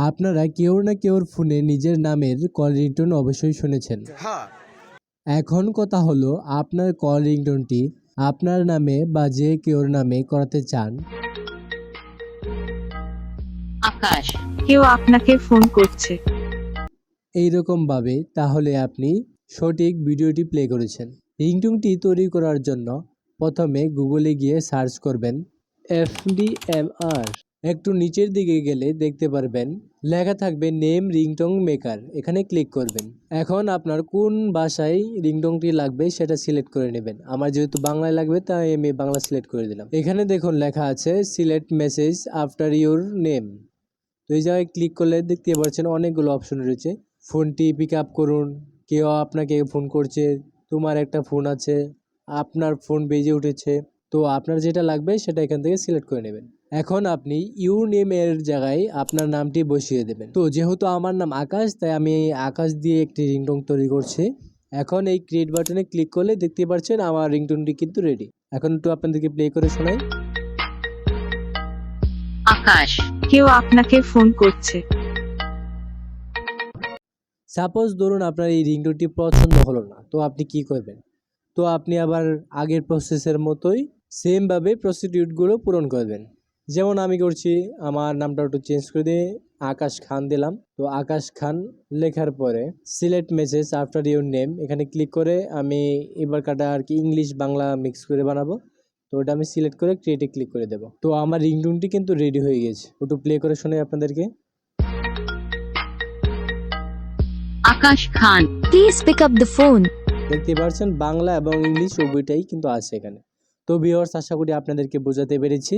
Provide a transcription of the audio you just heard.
আপনারা কেউ না কেউর ফোনে নিজের নামের কল রিংটোন অবশ্যই শুনেছেন। এখন কথা হলো, আপনার কল রিংটোনটি আপনার নামে বা যে কেউর নামে করাতে চান। আকাশ, কেউ আপনাকে ফোন করছে। এইরকম ভাবে, তাহলে আপনি সঠিক ভিডিওটি প্লে করেছেন। রিংটোনটি তৈরি করার জন্য প্রথমে গুগলে গিয়ে সার্চ করবেন FDMR। একটু নিচের দিকে গেলে দেখতে পারবেন লেখা থাকবে নেম রিংটোন মেকার, এখানে ক্লিক করবেন। এখন আপনার কোন ভাষায় রিংটোনটি লাগবে সেটা সিলেক্ট করে নেবেন। আমার যেহেতু বাংলায় লাগবে তাই আমি বাংলা সিলেক্ট করে দিলাম। এখানে দেখুন লেখা আছে select message after your name. তো এই জায়গায় ক্লিক করলে দেখতে পাচ্ছেন অনেকগুলো অপশন রয়েছে। ফোনটি পিক আপ করুন, কেউ আপনাকে ফোন করছে, তোমার একটা ফোন আছে, আপনার ফোন বেজে উঠেছে। তো আপনার যেটা লাগবে সেটা এখান থেকে সিলেক্ট করে নেবেন। এখন আপনি ইউর নেম এর জায়গায় আপনার নামটি বসিয়ে দেবেন। তো যেহেতু আমার নাম আকাশ, তাই আমি আকাশ দিয়ে একটি রিংটোন তৈরি করছি। এখন এই ক্রিয়েট বাটনে ক্লিক করলে দেখতে পাচ্ছেন আমার রিংটোনটি কিন্তু রেডি। এখন একটু আপনাদেরকে প্লে করে শোনাই। আকাশ, কেউ আপনাকে ফোন করছে। সাপোজ ধরুন আপনার এই রিংটোনটি পছন্দ হলো না, তো আপনি কি করবেন? তো আপনি আবার আগের প্রসেসের মতোই সেমভাবে প্রসিডিউরগুলো পূরণ করবেন। যেমন আমি করছি, আমার নামটা একটু চেঞ্জ করে দিয়ে আকাশ খান দিলাম। তো আকাশ খান লেখার পরে select message after your name, এখানে ক্লিক করে আমি এবার কাটা আর কি ইংলিশ বাংলা মিক্স করে বানাবো। তো ওটা আমি সিলেক্ট করে ক্রিয়েটে ক্লিক করে দেবো। তো আমার রিংটোনটি কিন্তু রেডি হয়ে গেছে। একটু প্লে করে শোনাই আপনাদেরকে। আকাশ খান, Please pick up the phone. দেখতে পাচ্ছেন বাংলা এবং ইংলিশ উভয়টাই কিন্তু আছে এখানে। তো ভিউয়ার্স, আশা করি আপনাদেরকে বোঝাতে পেরেছি।